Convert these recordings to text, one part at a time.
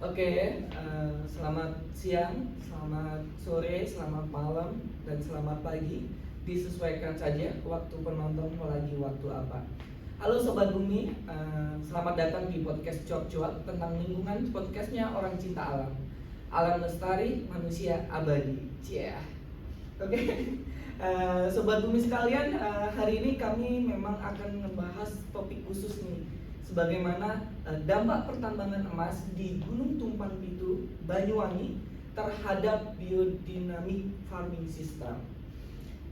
Oke, selamat siang, selamat sore, selamat malam, dan selamat pagi. Disesuaikan saja waktu penonton lagi waktu apa. Halo Sobat Bumi, selamat datang di podcast Cuap-Cuap tentang lingkungan, podcastnya orang cinta alam. Alam lestari, manusia abadi. Cia. Oke, Sobat Bumi sekalian, hari ini kami memang akan membahas topik khusus nih, sebagaimana dampak pertambangan emas di Gunung Tumpang Pitu, Banyuwangi terhadap biodinamik farming system.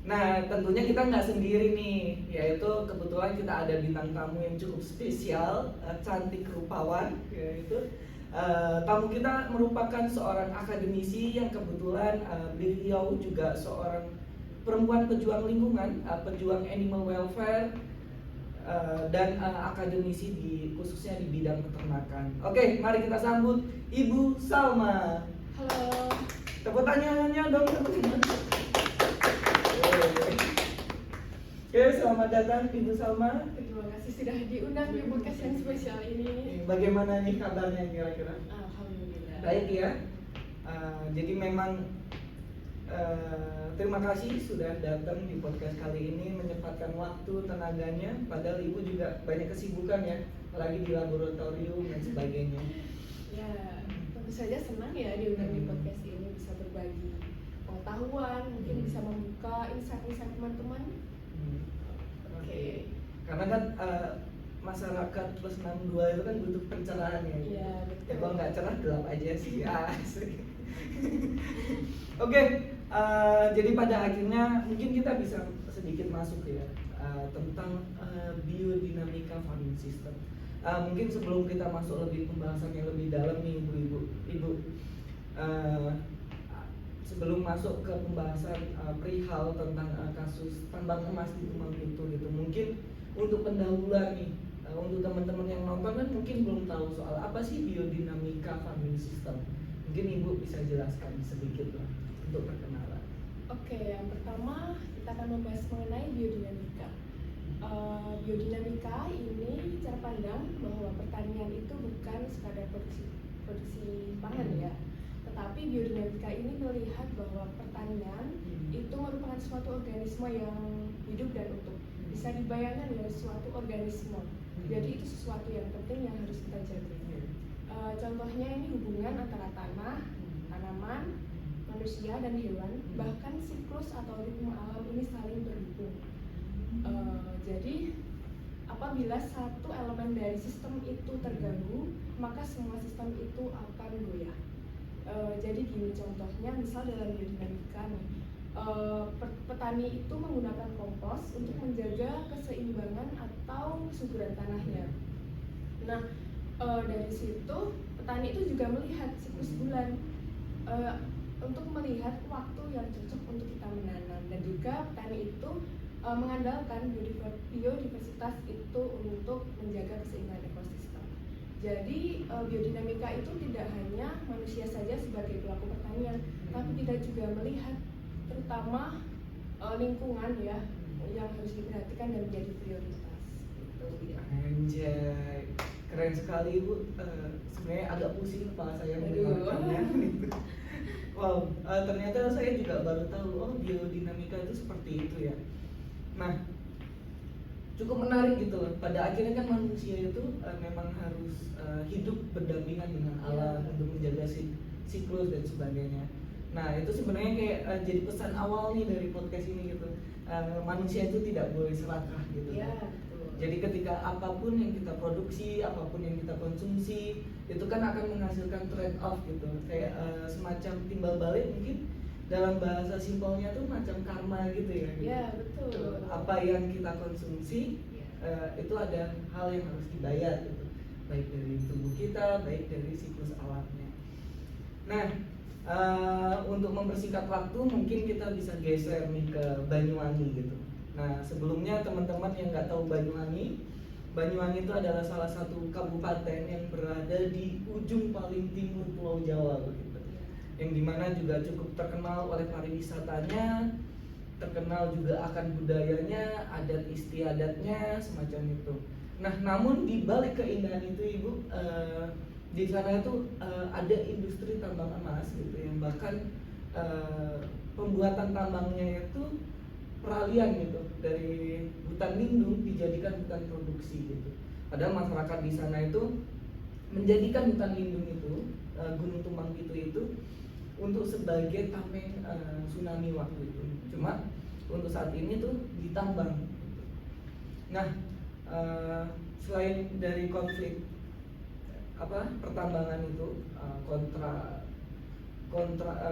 Nah, tentunya kita nggak sendiri nih, yaitu kebetulan kita ada bintang tamu yang cukup spesial, cantik rupawan, yaitu tamu kita merupakan seorang akademisi yang kebetulan beliau juga seorang perempuan pejuang lingkungan, pejuang animal welfare, dan akademisi khususnya di bidang peternakan. Oke, mari kita sambut Ibu Salma. Halo. Tepuk tangannya dong. Oke, selamat datang Ibu Salma. Terima kasih sudah diundang di podcast yang spesial ini. Bagaimana nih kabarnya kira-kira? Alhamdulillah. Baik ya. Jadi memang terima kasih sudah datang di podcast kali ini, menyempatkan waktu, tenaganya. Padahal Ibu juga banyak kesibukan ya, apalagi di laboratorium dan sebagainya. Ya, tentu saja senang ya diundang di podcast ini, bisa berbagi pengetahuan, mungkin bisa membuka insight-insight teman-teman. Oke. Karena kan masyarakat plus 62 itu kan butuh pencerahan ya. Iya, betul. Kalau nggak cerah gelap aja sih. Asik. Oke, jadi pada akhirnya mungkin kita bisa sedikit masuk ya tentang biodinamika farming system. Mungkin sebelum kita masuk lebih pembahasannya lebih dalam nih ibu, sebelum masuk ke pembahasan perihal tentang kasus tambang emas di Tumpang Pitu gitu, mungkin untuk pendahuluan nih, untuk teman-teman yang nonton kan mungkin belum tahu soal apa sih biodinamika farming system. Mungkin Ibu bisa jelaskan sedikit lah untuk perkenalan. Oke, yang pertama kita akan membahas mengenai biodinamika. Biodinamika ini cara pandang bahwa pertanian itu bukan sekadar produksi pangan ya, tetapi biodinamika ini melihat bahwa pertanian itu merupakan suatu organisme yang hidup dan utuh. Bisa dibayangkan ya, suatu organisme. Jadi itu sesuatu yang penting yang harus kita jaga. Contohnya ini hubungan antara tanah, tanaman, manusia dan hewan, bahkan siklus atau ritme alam ini saling berhubung. Jadi apabila satu elemen dari sistem itu terganggu, maka semua sistem itu akan goyah. Jadi gini contohnya, misal dalam biodinamika nih, petani itu menggunakan kompos untuk menjaga keseimbangan atau kesuburan tanahnya. Nah, dari situ petani itu juga melihat siklus bulan untuk melihat waktu yang cocok untuk kita menanam, dan juga petani itu mengandalkan biodiversitas itu untuk menjaga keseimbangan ekosistem. Jadi biodinamika itu tidak hanya manusia saja sebagai pelaku pertanian, tapi kita juga melihat terutama lingkungan ya yang harus diperhatikan dan menjadi prioritas. Gitu, ya. Anjay, keren sekali Ibu. Sebenarnya agak pusing kepala saya mendengarkannya. Wow, ternyata saya juga baru tahu, oh biodinamika itu seperti itu ya. Nah, cukup menarik gitu loh. Pada akhirnya kan manusia itu memang harus hidup berdampingan dengan alam untuk menjaga siklus dan sebagainya. Nah, itu sebenarnya kayak jadi pesan awal nih dari podcast ini gitu. Manusia itu tidak boleh serakah gitu. Ya, jadi ketika apapun yang kita produksi, apapun yang kita konsumsi, itu kan akan menghasilkan trade off gitu. Kayak semacam timbal balik, mungkin dalam bahasa simpelnya tuh macam karma gitu ya. Ya, betul. Apa yang kita konsumsi itu ada hal yang harus dibayar gitu. Baik dari tubuh kita, baik dari siklus alamnya. Nah, untuk mempersingkat waktu mungkin kita bisa geser nih ke Banyuwangi gitu. Nah, sebelumnya teman-teman yang nggak tahu Banyuwangi itu adalah salah satu kabupaten yang berada di ujung paling timur Pulau Jawa begitu. Yang dimana juga cukup terkenal oleh pariwisatanya, terkenal juga akan budayanya, adat istiadatnya semacam itu. Nah, namun di balik keindahan itu Ibu, di sana itu ada industri tambang emas gitu yang bahkan pembuatan tambangnya itu peralihan gitu dari hutan lindung dijadikan hutan produksi gitu. Padahal masyarakat di sana itu menjadikan hutan lindung itu Gunung Tumbang itu untuk sebagai tameng tsunami waktu itu. Cuma untuk saat ini tuh ditambang. Nah, selain dari konflik pertambangan itu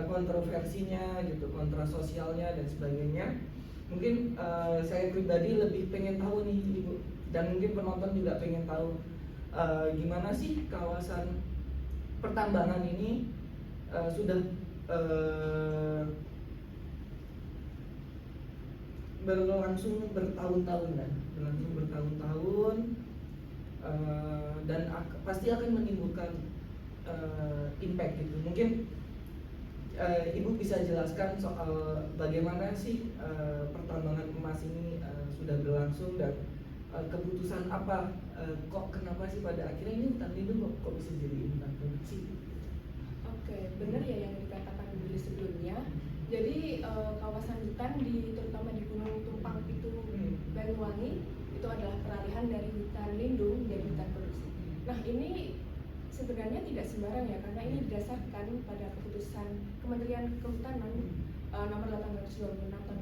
kontroversinya gitu, kontra sosialnya dan sebagainya. Mungkin saya pribadi lebih pengen tahu nih Ibu, dan mungkin penonton juga pengen tahu gimana sih kawasan pertambangan ini sudah berlangsung bertahun-tahun kan, dan pasti akan menimbulkan impact gitu. Mungkin Ibu bisa jelaskan soal bagaimana sih pertambangan emas ini sudah berlangsung dan keputusan apa, kok kenapa sih pada akhirnya ini hutan lindung kok bisa jadi hutan produksi? Oke, benar ya yang dikatakan Billy sebelumnya. Jadi kawasan hutan terutama di Gunung Tumpang itu Banyuwangi itu adalah peralihan dari hutan lindung menjadi hutan produksi. Nah ini sebenarnya tidak sembarang ya, karena ini didasarkan pada keputusan Kementerian Kehutanan nomor 826 tahun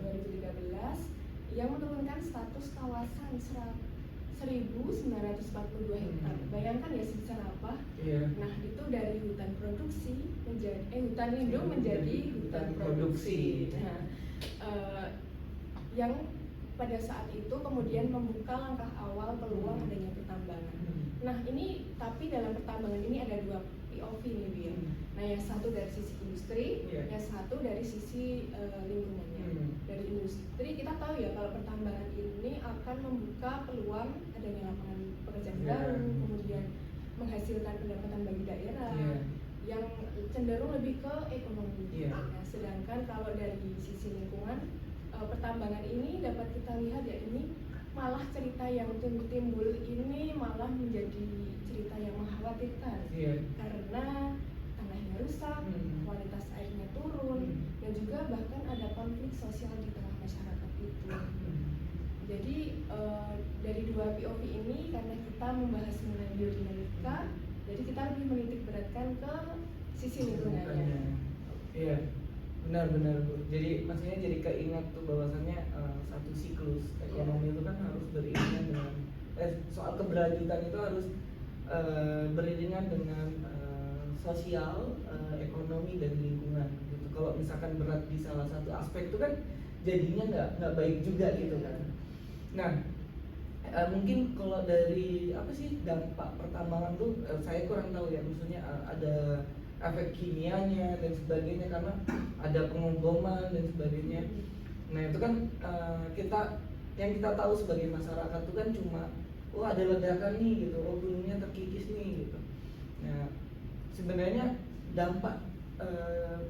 2013 yang menurunkan status kawasan 1942 hektar. Bayangkan ya sebesar apa? Nah itu dari hutan produksi menjadi hutan lindung menjadi hutan produksi. Nah, yang pada saat itu kemudian membuka langkah awal peluang adanya pertambangan. Nah ini tapi dalam pertambangan ini ada dua POV nih Bill. Nah yang satu dari sisi industri, yang satu dari sisi lingkungannya. Dari industri kita tahu ya kalau pertambangan ini akan membuka peluang adanya lapangan pekerjaan baru, kemudian menghasilkan pendapatan bagi daerah yang cenderung lebih ke ekonomi. Nah, sedangkan kalau dari sisi lingkungan pertambangan ini dapat kita lihat ya ini malah cerita yang timbul ini malah menjadi cerita yang mengkhawatirkan karena tanahnya rusak, kualitas airnya turun, dan juga bahkan ada konflik sosial di tengah masyarakat itu. Jadi dari dua POV ini karena kita membahas mengenai biodinamika, jadi kita lebih menitik beratkan ke sisi lingkungannya. Iya. Benar-benar Bu. Jadi maksudnya jadi keingat tuh bahwasannya satu siklus ekonomi itu kan harus beriringan dengan soal keberlanjutan itu harus beriringan dengan sosial, ekonomi dan lingkungan gitu. Kalau misalkan berat di salah satu aspek itu kan jadinya nggak baik juga gitu kan. Nah mungkin kalau dari apa sih dampak pertambangan tuh saya kurang tahu ya, maksudnya ada efek kimianya dan sebagainya karena ada pengeboman dan sebagainya. Nah itu kan yang kita tahu sebagai masyarakat itu kan cuma ada ledakan nih gitu, gunungnya terkikis nih gitu. Nah sebenarnya dampak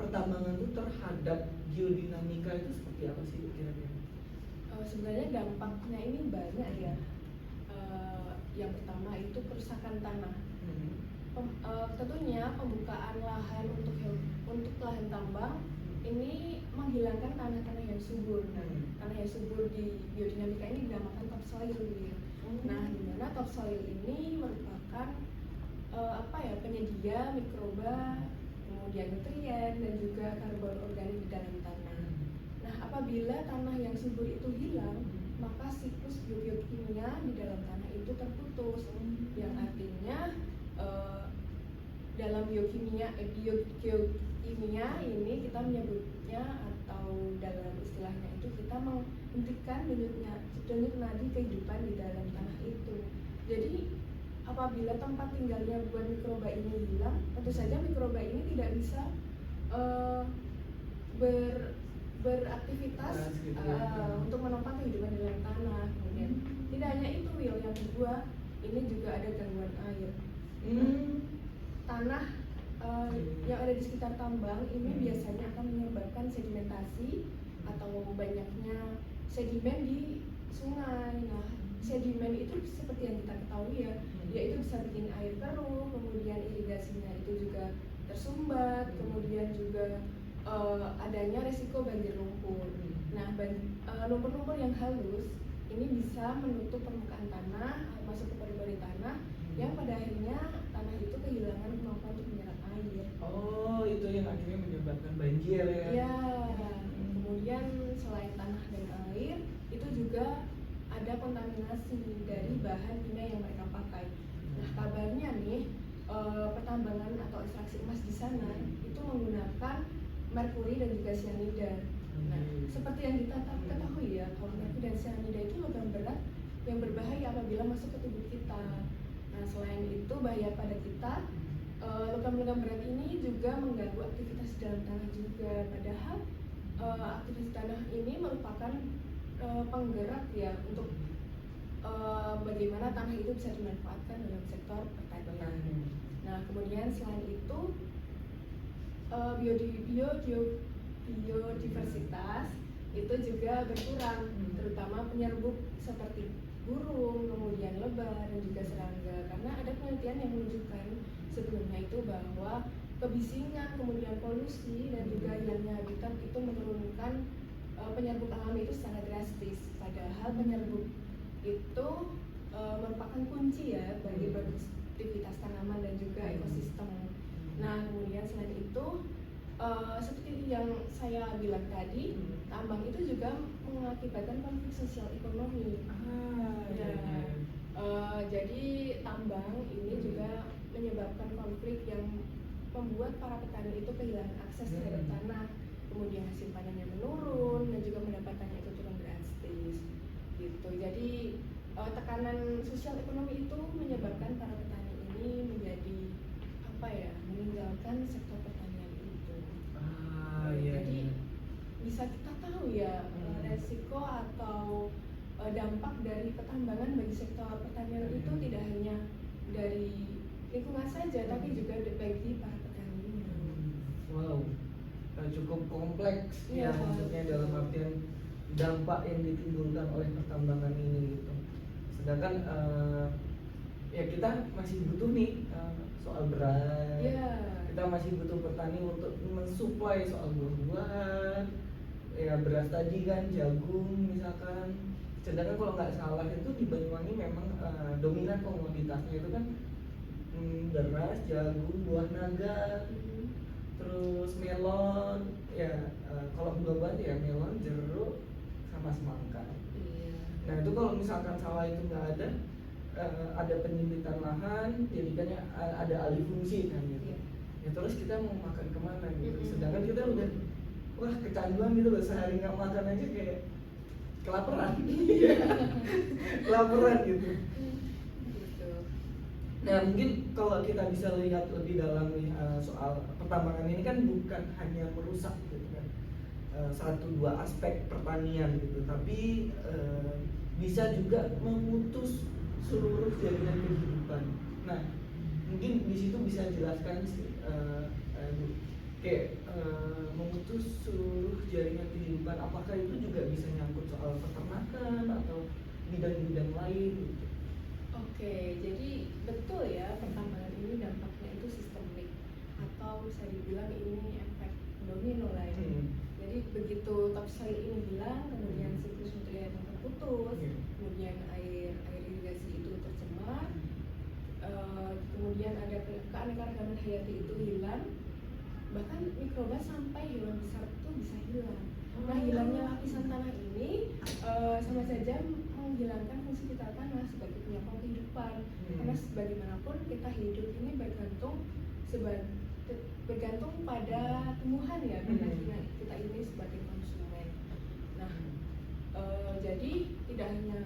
pertambangan itu terhadap geodinamika itu seperti apa sih kira-kira? Sebenarnya dampaknya ini banyak ya. Yang pertama itu kerusakan tanah. Tentunya pembukaan lahan untuk lahan tambang ini menghilangkan tanah-tanah yang subur. Tanah yang subur di biodinamika ini dinamakan topsoil. Nah, di mana topsoil ini merupakan penyedia mikroba, kemudian nutrien dan juga karbon organik di dalam tanah. Nah, apabila tanah yang subur itu hilang, maka siklus biokimia di dalam tanah itu terputus, yang artinya dalam geokimia ini kita menyebutnya atau dalam istilahnya itu kita menghentikan denyut nadi kehidupan di dalam tanah itu. Jadi apabila tempat tinggalnya buat mikroba ini hilang, tentu saja mikroba ini tidak bisa beraktivitas untuk menopang kehidupan di dalam tanah. Kemudian tidak hanya itu Will, yang kedua ini juga ada gangguan air. Tanah yang ada di sekitar tambang ini biasanya akan menyebabkan sedimentasi atau banyaknya sedimen di sungai. Nah, sedimen itu seperti yang kita ketahui ya, dia itu bisa bikin air keruh, kemudian irigasinya itu juga tersumbat, kemudian juga adanya resiko banjir lumpur. Nah, lumpur-lumpur yang halus ini bisa menutup permukaan tanah, masuk ke pori-pori tanah, yang pada akhirnya tanah itu kehilangan kemampuan untuk menyerap air. Oh, itu yang akhirnya menyebabkan banjir ya? Ya, kemudian selain tanah dan air, itu juga ada kontaminasi dari bahan kimia yang mereka pakai. Nah, kabarnya nih pertambangan atau ekstraksi emas di sana itu menggunakan merkuri dan juga cyanida. Nah, seperti yang kita ketahui ya, kalau merkuri dan cyanida itu logam berat yang berbahaya apabila masuk ke tubuh kita. Nah, selain itu bahaya pada kita, logam-logam berat ini juga mengganggu aktivitas dalam tanah juga. Padahal aktivitas tanah ini merupakan penggerak ya untuk bagaimana tanah itu bisa dimanfaatkan dalam sektor pertanian. Nah, kemudian selain itu biodiversitas itu juga berkurang, terutama penyerbuk seperti burung, kemudian lebah dan juga serangga. Karena ada penelitian yang menunjukkan sebelumnya itu bahwa kebisingan, kemudian polusi dan juga hilangnya habitat itu menurunkan penyerbuk alami itu secara drastis. Padahal penyerbuk itu merupakan kunci ya bagi produktivitas tanaman dan juga ekosistem. Nah, kemudian selain itu seperti yang saya bilang tadi, tambang itu juga mengakibatkan konflik sosial ekonomi. Jadi tambang ini juga menyebabkan konflik yang membuat para petani itu kehilangan akses terhadap tanah, kemudian hasil panennya menurun dan juga pendapatannya itu turun drastis gitu. Jadi tekanan sosial ekonomi itu menyebabkan para petani ini menjadi meninggalkan sektor pertanian itu. Jadi bisa kita tahu ya resiko atau dampak dari pertambangan bagi sektor pertanian itu tidak hanya dari lingkungan saja, tapi juga bagi para petani. Wow, cukup kompleks ya, maksudnya dalam artian dampak yang ditimbulkan oleh pertambangan ini gitu. Sedangkan ya kita masih butuh nih soal beras, kita masih butuh petani untuk mensuplai soal buah-buahan, ya beras tadi kan, jagung misalkan. Sedangkan kalau nggak salah itu di Banyuwangi memang dominan komoditasnya itu kan beras, jagung, buah naga, terus melon, ya kalau buah-buahan ya melon, jeruk, sama semangka. Nah itu kalau misalkan sawah itu nggak ada penyempitan lahan, jadikannya ada alih fungsi kan gitu. Ya terus kita mau makan kemana gitu. Sedangkan kita udah kecanduan gitu loh, sehari nggak makan aja kayak kelaparan. Kelaparan gitu. Nah mungkin kalau kita bisa lihat lebih dalam nih soal pertambangan ini kan bukan hanya merusak gitu kan satu dua aspek pertanian gitu, tapi bisa juga memutus seluruh jaringan kehidupan. Nah mungkin di situ bisa jelaskan memutus seluruh jaringan kehidupan, apakah itu juga bisa nyangkut soal peternakan atau bidang-bidang lain gitu. Oke, jadi betul ya, pertambangan ini dampaknya itu sistemik atau bisa dibilang ini efek domino lah ya. Jadi begitu topsoil ini hilang, kemudian siklus nutrien terputus, kemudian air irigasi itu tercemar, kemudian ada keanekaragaman hayati itu hilang, bahkan mikroba sampai hewan besar itu bisa hilang. Nah, hilangnya lapisan tanah ini sama saja menghilangkan fungsi vital tanah sebagai penyokong kehidupan. Karena bagaimanapun kita hidup ini bergantung pada tumbuhan ya, kita ini sebagai konsumen. Nah, jadi tidak hanya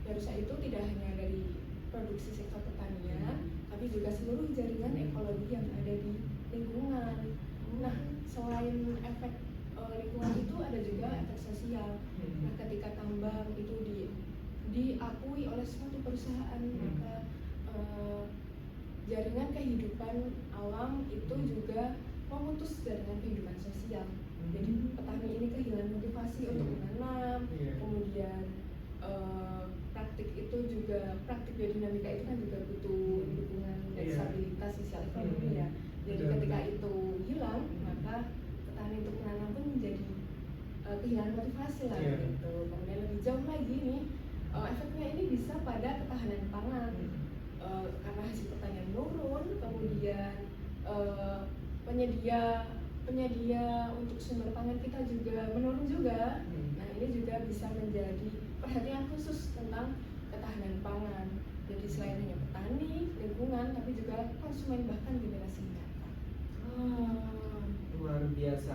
rusak itu tidak hanya dari produksi sektor pertanian, tapi juga seluruh jaringan ekologi yang ada di lingkungan. Nah, selain efek lingkungan itu ada juga efek sosial. Nah, ketika tambang itu diakui oleh suatu perusahaan, maka jaringan kehidupan alam itu juga memutus jaringan kehidupan sosial. Jadi petani ini kehilangan motivasi untuk menanam, kemudian praktik biodinamika itu kan juga butuh dukungan dan Iya. stabilitas sosial ekonomi ya. Jadi Benar, ketika benar. itu hilang, maka petani untuk menanam pun menjadi kehilangan motivasi lah Iya. gitu. Kemudian lebih jauh lagi nih, efeknya ini bisa pada ketahanan pangan. Karena hasil pertanian menurun, kemudian penyedia untuk sumber pangan kita juga menurun juga. Nah, ini juga bisa menjadi perhatian khusus tentang ketahanan pangan. Jadi selain hanya petani, lingkungan, tapi juga konsumen bahkan generasi mendatang. Luar biasa.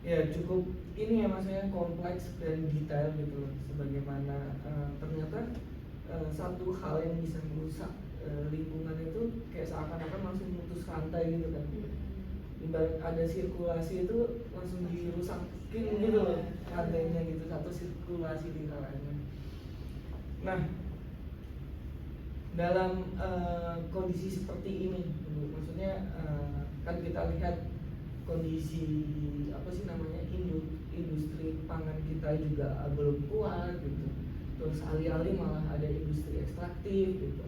Ya cukup ini ya maksudnya kompleks dan detail gitu loh. Sebagaimana ternyata satu hal yang bisa merusak lingkungan itu kayak seakan-akan langsung memutus rantai gitu kan. Ibarat ada sirkulasi itu langsung dirusakin gitu loh rantainya gitu, satu sirkulasi lingkarannya. Nah, dalam kondisi seperti ini, maksudnya kan kita lihat kondisi apa sih namanya industri pangan kita juga belum kuat gitu. Terus alih-alih malah ada industri ekstraktif gitu.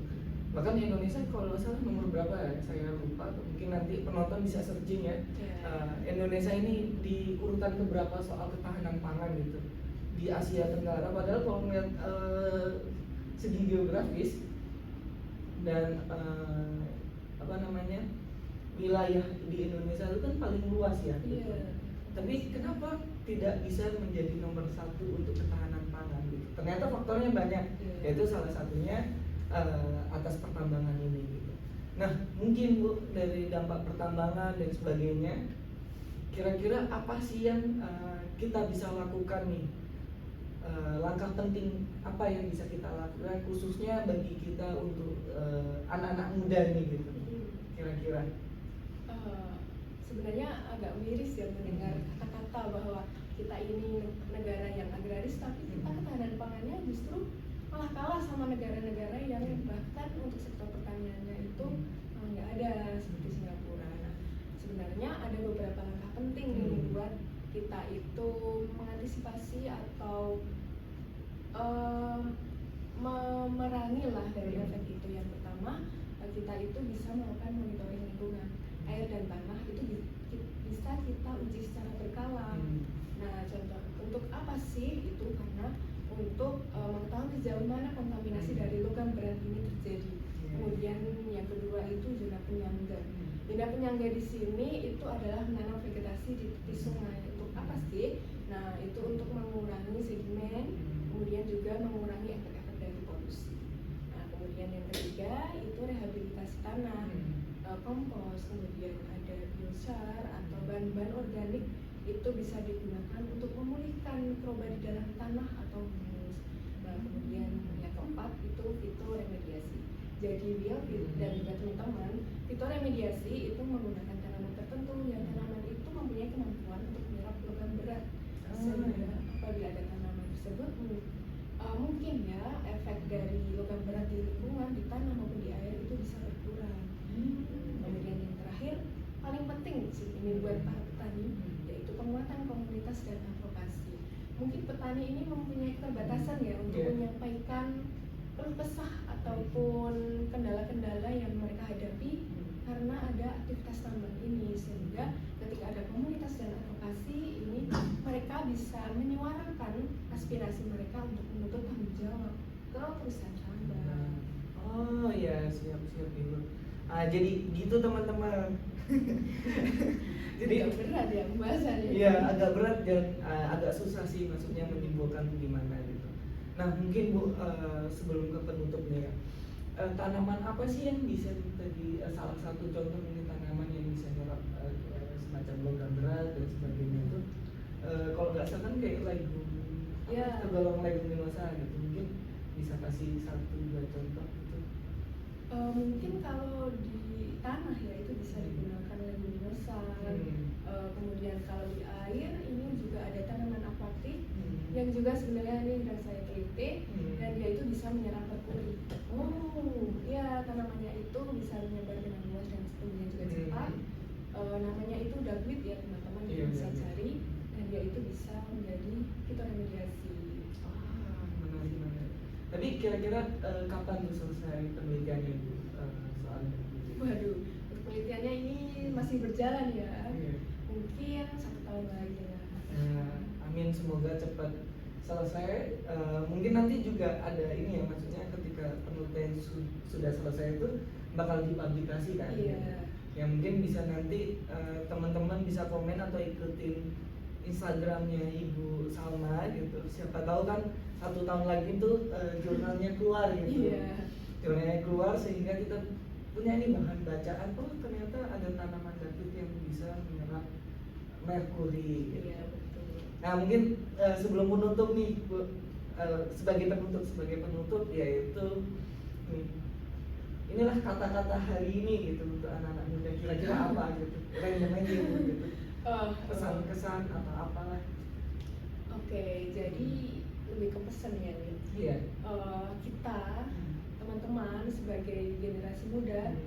Bahkan Indonesia kalau nggak salah nomor berapa ya, saya lupa. Mungkin nanti penonton bisa searching ya. Indonesia ini di urutan keberapa soal ketahanan pangan gitu di Asia Tenggara. Padahal kalau ngeliat segi geografis dan apa namanya wilayah di Indonesia itu kan paling luas ya. Tapi kenapa tidak bisa menjadi nomor satu untuk ketahanan pangan gitu? Ternyata faktornya banyak, yaitu salah satunya atas pertambangan ini gitu. Nah, mungkin Bu dari dampak pertambangan dan sebagainya, kira-kira apa sih yang kita bisa lakukan nih? Langkah penting apa yang bisa kita lakukan khususnya bagi kita untuk anak-anak muda nih gitu, kira-kira? Sebenarnya agak miris ya mendengar kata-kata bahwa kita ini negara yang agraris, tapi kita ketahanan pangannya justru malah kalah sama negara-negara yang bahkan untuk sektor pertaniannya itu nggak ada seperti Singapura. Nah, sebenarnya ada beberapa langkah penting nih buat kita itu mengantisipasi atau memerangi lah dari efek itu. Yang pertama, kita itu bisa melakukan monitoring lingkungan, air dan tanah itu bisa kita uji secara berkala. Nah, contoh untuk apa sih itu? Karena untuk mengetahui sejauh mana kontaminasi dari logam berat ini terjadi. Kemudian yang kedua itu zona penyangga. Zona penyangga di sini itu adalah menanam vegetasi di tepi sungai. Untuk apa sih? Nah, itu untuk mengurangi sedimen, kemudian juga mengurangi efek-efek dari polusi. Nah, kemudian yang ketiga itu rehabilitasi tanah, kompos, kemudian ada biochar atau bahan-bahan organik itu bisa digunakan untuk memulihkan mikroba di dalam tanah atau humus. Nah, kemudian yang keempat itu fitoremediasi. Jadi Will dan juga teman-teman, fitoremediasi itu menggunakan tanaman tertentu yang tanaman itu mempunyai kemampuan untuk menyerap logam berat. Sehingga apabila ada tanaman tersebut mungkin ya efek dari logam berat di lingkungan, di tanah maupun di air itu bisa berkurang. Kemudian yang terakhir paling penting sih ini buat para petani, yaitu penguatan komunitas dan advokasi. Mungkin petani ini mempunyai keterbatasan ya untuk menyampaikan keluh kesah ataupun kendala-kendala yang mereka hadapi karena ada aktivitas tambang ini, sehingga ketika ada komunitas dan advokasi ini mereka bisa menyuarakan aspirasi mereka untuk menuntut tanggung jawab ke perusahaan tambang. Oh ya, siap Ibu. Jadi gitu teman-teman. Jadi agak berat ya pembahasannya. Iya, agak berat dan agak susah sih maksudnya menyimpulkan gimana gitu. Nah, mungkin Bu sebelum ke penutup nih ya. Tanaman apa sih yang bisa tadi salah satu contoh ini tanaman yang bisa nyerap semacam logam berat dan sebagainya itu kalau nggak salah kan kayak legum tergolong leguminosa gitu, mungkin bisa kasih satu dua contoh gitu. Mungkin kalau di tanah ya itu bisa digunakan leguminosa. Kemudian kalau di air ini juga ada tanaman aquatic yang juga sebenarnya ini sudah saya teliti dan dia itu bisa menyerap merkuri. Ya, tanamannya itu bisa menyebar dengan luas dan tumbuhnya juga cepat. Namanya itu dagweed ya teman-teman, bisa cari, dan dia itu bisa menjadi fitoremediasi. Menarik. Tapi kira-kira kapan tuh selesai penelitiannya Bu soalnya? Waduh, penelitiannya ini masih berjalan ya. Iya. Mungkin 1 tahun lagi lah. Amin, semoga cepat selesai. Mungkin nanti juga ada ini ya, maksudnya ketika penelitian sudah selesai itu bakal dipublikasikan. Iya. Ya mungkin bisa nanti teman-teman bisa komen atau ikutin Instagramnya Ibu Salma gitu. Siapa tahu kan 1 tahun lagi tuh jurnalnya keluar gitu. Iya. Jurnalnya keluar sehingga kita punya ini bahan bacaan. Oh ternyata ada tanaman dapit yang bisa menyerap merkuri. Gitu. Iya, betul. Nah mungkin sebelum menutup nih Bu, sebagai penutup yaitu inilah kata-kata hari ini gitu untuk anak-anak muda, kira-kira apa gitu, random aja gitu, pesan-kesan atau apalah. Oke, jadi lebih ke pesan ya nih. Iya. Kita teman-teman sebagai generasi muda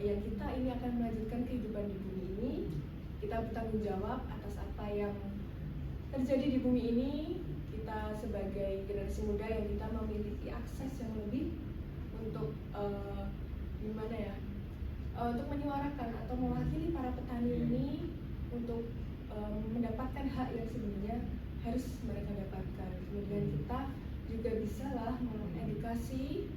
yang kita ini akan melanjutkan kehidupan di bumi ini, kita bertanggung jawab atas apa yang terjadi di bumi ini. Kita sebagai generasi muda yang kita memiliki akses yang lebih untuk gimana ya, untuk menyuarakan atau mewakili para petani ini untuk mendapatkan hak yang sebenarnya harus mereka dapatkan. Kemudian kita juga bisa lah mengedukasi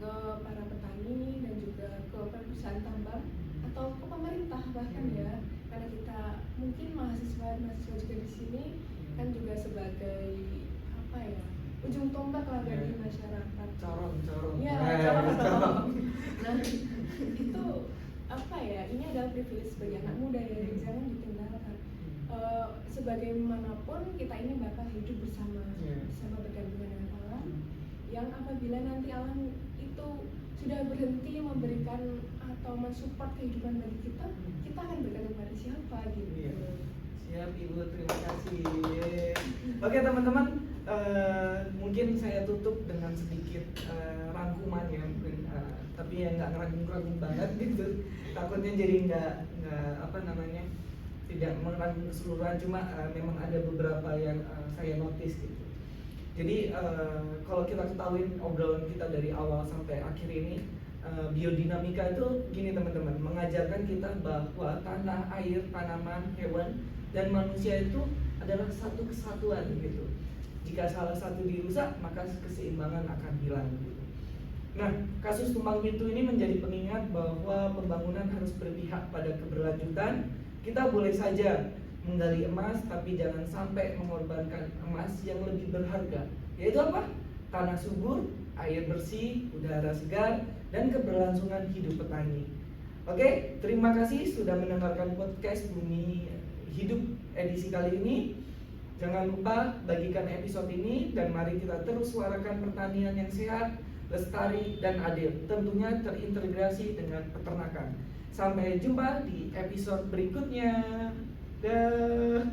ke para petani dan juga ke perusahaan tambang atau ke pemerintah bahkan ya, karena kita mungkin mahasiswa juga di sini kan juga sebagai apa ya, ujung tombak lah dari masyarakat. Corong. Ya, corong. Nah, itu apa ya? Ini adalah privilege bagi anak muda ya, jangan ditinggalkan. Sebagaimanapun kita ini bakal hidup bersama bergantungan dengan alam. Yang apabila nanti alam itu sudah berhenti memberikan atau mensupport kehidupan bagi kita, kita akan bergantung pada siapa gitu. Iya. Siap Ibu, terima kasih. Oke teman-teman, mungkin saya tutup dengan sedikit rangkuman ya, mungkin, tapi ya nggak ngeragung-ragung banget gitu. Takutnya jadi nggak apa namanya, tidak merangkum keseluruhan, cuma memang ada beberapa yang saya notice gitu. Jadi kalau kita ketahui obrolan kita dari awal sampai akhir ini, biodinamika itu gini teman-teman, mengajarkan kita bahwa tanah, air, tanaman, hewan, dan manusia itu adalah satu kesatuan gitu. Jika salah satu dirusak, maka keseimbangan akan hilang gitu. Nah, kasus tumbang pintu ini menjadi pengingat bahwa pembangunan harus berpihak pada keberlanjutan. Kita boleh saja menggali emas, tapi jangan sampai mengorbankan emas yang lebih berharga, yaitu apa? Tanah subur, air bersih, udara segar, dan keberlangsungan hidup petani. Oke, terima kasih sudah mendengarkan podcast Bumi Hidup edisi kali ini. Jangan lupa bagikan episode ini dan mari kita terus suarakan pertanian yang sehat, lestari, dan adil. Tentunya terintegrasi dengan peternakan. Sampai jumpa di episode berikutnya. Dah.